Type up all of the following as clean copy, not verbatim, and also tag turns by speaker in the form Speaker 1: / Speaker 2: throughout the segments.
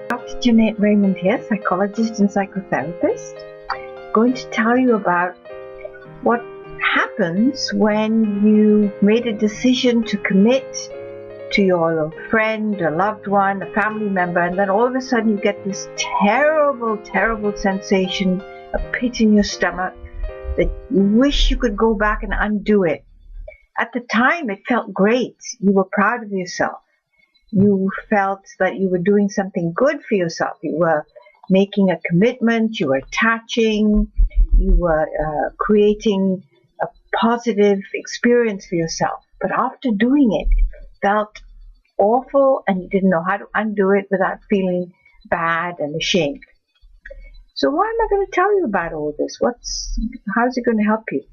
Speaker 1: Dr. Jeanette Raymond here, psychologist and psychotherapist. Going to tell you about what happens when you made a decision to commit to your friend, a loved one, a family member, and then all of a sudden you get this terrible, terrible sensation, a pit in your stomach, that you wish you could go back and undo it. At the time, it felt great. You were proud of yourself. You felt that you were doing something good for yourself. You were making a commitment, you were attaching, you were creating a positive experience for yourself. But after doing it, it felt awful and you didn't know how to undo it without feeling bad and ashamed. So why am I going to tell you about all this? How's it going to help you?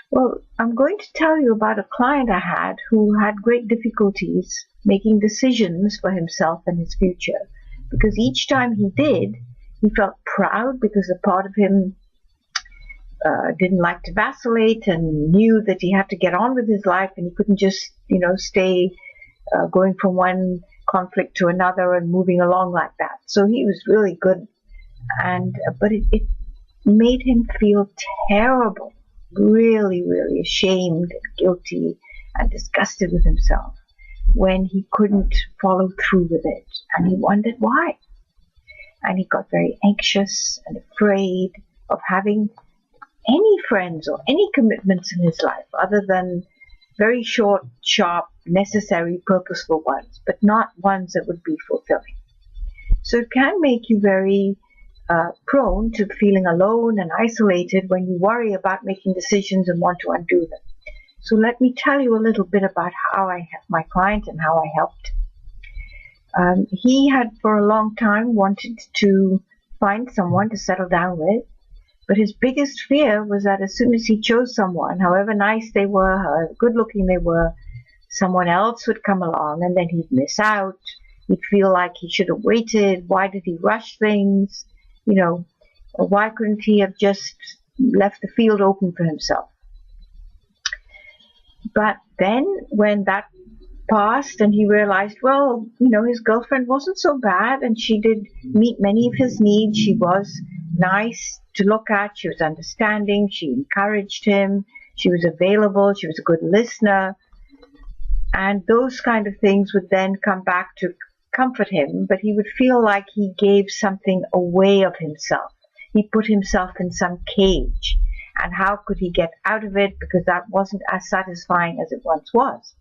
Speaker 1: Well, I'm going to tell you about a client I had who had great difficulties making decisions for himself and his future. Because each time he did, he felt proud because a part of him didn't like to vacillate and knew that he had to get on with his life and he couldn't just, stay going from one conflict to another and moving along like that. So he was really good. But it made him feel terrible, really, really ashamed and guilty and disgusted with himself when he couldn't follow through with it. And he wondered why. And he got very anxious and afraid of having any friends or any commitments in his life other than very short, sharp, necessary, purposeful ones, but not ones that would be fulfilling. So it can make you very prone to feeling alone and isolated when you worry about making decisions and want to undo them. So let me tell you a little bit about how I helped my client and how I helped. He had for a long time wanted to find someone to settle down with, but his biggest fear was that as soon as he chose someone, however nice they were, however good looking they were, someone else would come along and then he'd miss out. He'd feel like he should have waited. Why did he rush things? Why couldn't he have just left the field open for himself? But then when that passed and he realized, well, his girlfriend wasn't so bad and she did meet many of his needs. She was nice to look at. She was understanding. She encouraged him. She was available. She was a good listener. And those kind of things would then come back to comfort him, but he would feel like he gave something away of himself. He put himself in some cage. And how could he get out of it, because that wasn't as satisfying as it once was.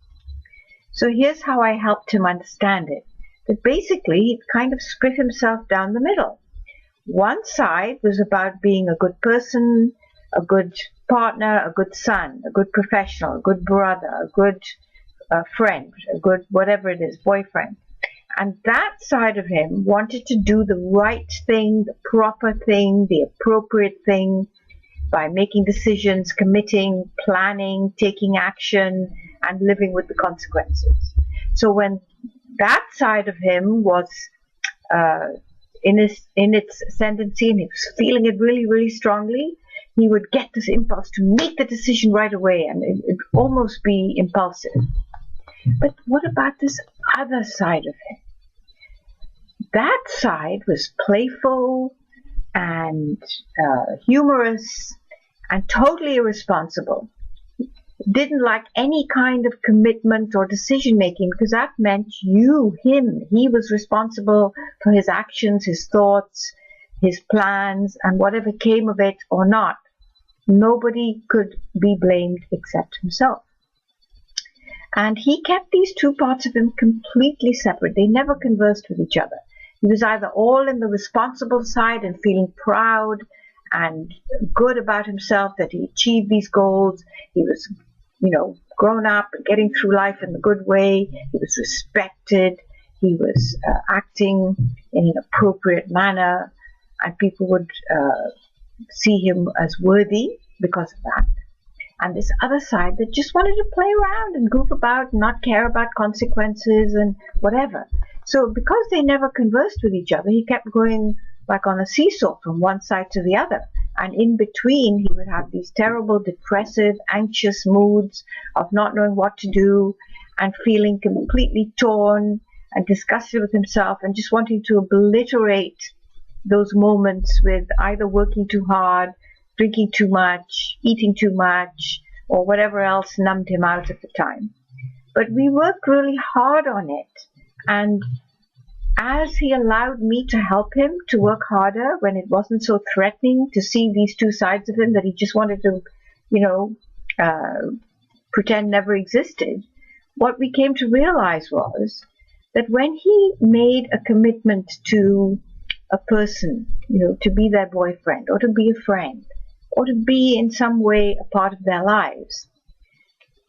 Speaker 1: So here's how I helped him understand it. That basically he'd kind of split himself down the middle. One side was about being a good person, a good partner, a good son, a good professional, a good brother, a good friend, a good whatever it is, boyfriend. And that side of him wanted to do the right thing, the proper thing, the appropriate thing, by making decisions, committing, planning, taking action, and living with the consequences. So when that side of him was in its ascendancy and he was feeling it really, really strongly, he would get this impulse to make the decision right away, and it would almost be impulsive. But what about this other side of him? That side was playful and humorous and totally irresponsible. Didn't like any kind of commitment or decision making, because that meant he was responsible for his actions, his thoughts, his plans, and whatever came of it or not. Nobody could be blamed except himself. And he kept these two parts of him completely separate. They never conversed with each other. He was either all in the responsible side and feeling proud and good about himself that he achieved these goals. He was, grown up and getting through life in a good way. He was respected. He was acting in an appropriate manner, and people would see him as worthy because of that. And this other side that just wanted to play around and goof about and not care about consequences and whatever. So because they never conversed with each other, he kept going like on a seesaw from one side to the other. And in between, he would have these terrible, depressive, anxious moods of not knowing what to do and feeling completely torn and disgusted with himself and just wanting to obliterate those moments with either working too hard, drinking too much, eating too much, or whatever else numbed him out at the time. But we worked really hard on it, and as he allowed me to help him to work harder when it wasn't so threatening to see these two sides of him that he just wanted to, pretend never existed, what we came to realize was that when he made a commitment to a person, to be their boyfriend or to be a friend or to be in some way a part of their lives,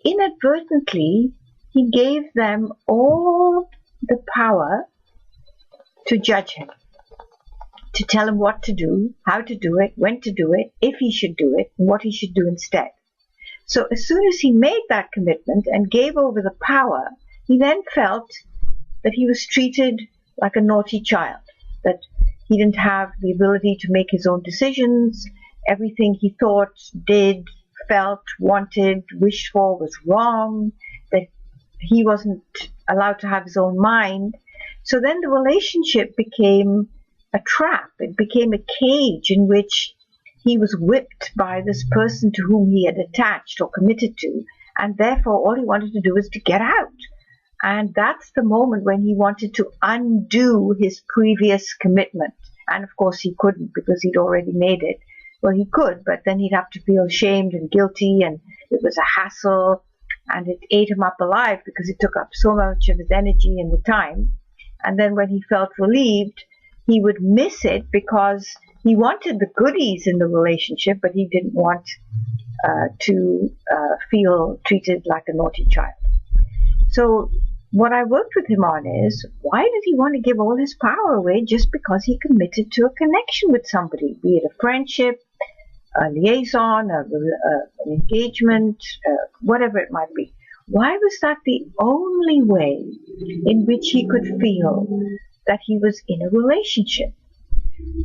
Speaker 1: inadvertently he gave them all the power to judge him, to tell him what to do, how to do it, when to do it, if he should do it, and what he should do instead. So as soon as he made that commitment and gave over the power, he then felt that he was treated like a naughty child, that he didn't have the ability to make his own decisions. Everything he thought, did, felt, wanted, wished for was wrong, that he wasn't allowed to have his own mind. So then the relationship became a trap. It became a cage in which he was whipped by this person to whom he had attached or committed to, and therefore all he wanted to do was to get out. And that's the moment when he wanted to undo his previous commitment. And of course he couldn't, because he'd already made it. Well, he could, but then he'd have to feel ashamed and guilty, and it was a hassle, and it ate him up alive because it took up so much of his energy and the time. And then when he felt relieved, he would miss it because he wanted the goodies in the relationship, but he didn't want to feel treated like a naughty child. So what I worked with him on is, why did he want to give all his power away just because he committed to a connection with somebody, be it a friendship, a liaison, an engagement, whatever it might be? Why was that the only way in which he could feel that he was in a relationship?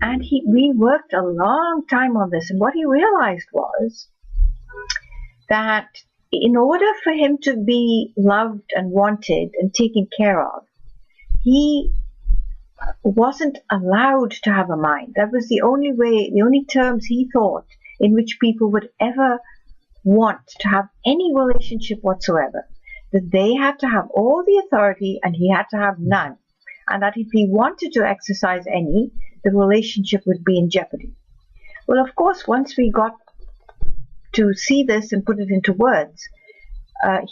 Speaker 1: And we worked a long time on this, and what he realized was that in order for him to be loved and wanted and taken care of, he wasn't allowed to have a mind. That was the only way, the only terms he thought in which people would ever want to have any relationship whatsoever, that they had to have all the authority and he had to have none, and that if he wanted to exercise any, the relationship would be in jeopardy. Well, of course, once we got to see this and put it into words,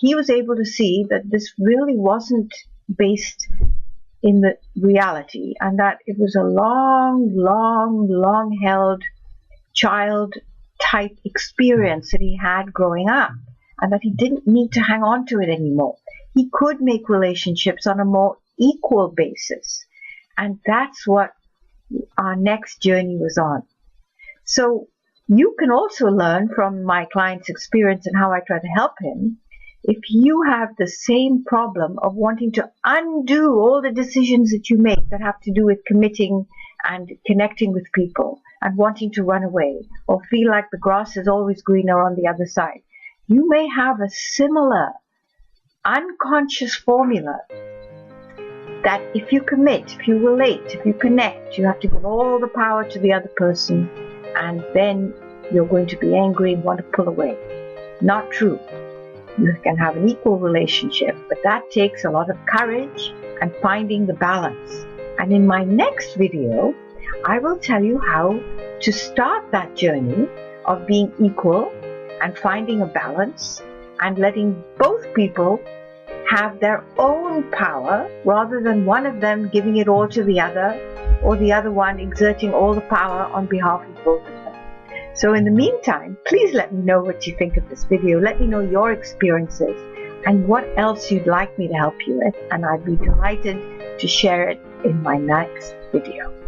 Speaker 1: he was able to see that this really wasn't based in the reality, and that it was a long held child type experience that he had growing up, and that he didn't need to hang on to it anymore. He could make relationships on a more equal basis, and that's what our next journey was on. So you can also learn from my client's experience and how I try to help him. If you have the same problem of wanting to undo all the decisions that you make that have to do with committing and connecting with people, and wanting to run away or feel like the grass is always greener on the other side, you may have a similar unconscious formula that if you commit, if you relate, if you connect, you have to give all the power to the other person, and then you're going to be angry and want to pull away. Not true. You can have an equal relationship, but that takes a lot of courage and finding the balance. And in my next video, I will tell you how to start that journey of being equal and finding a balance and letting both people have their own power rather than one of them giving it all to the other, or the other one exerting all the power on behalf of both of them. So in the meantime, please let me know what you think of this video. Let me know your experiences and what else you'd like me to help you with, and I'd be delighted to share it in my next video.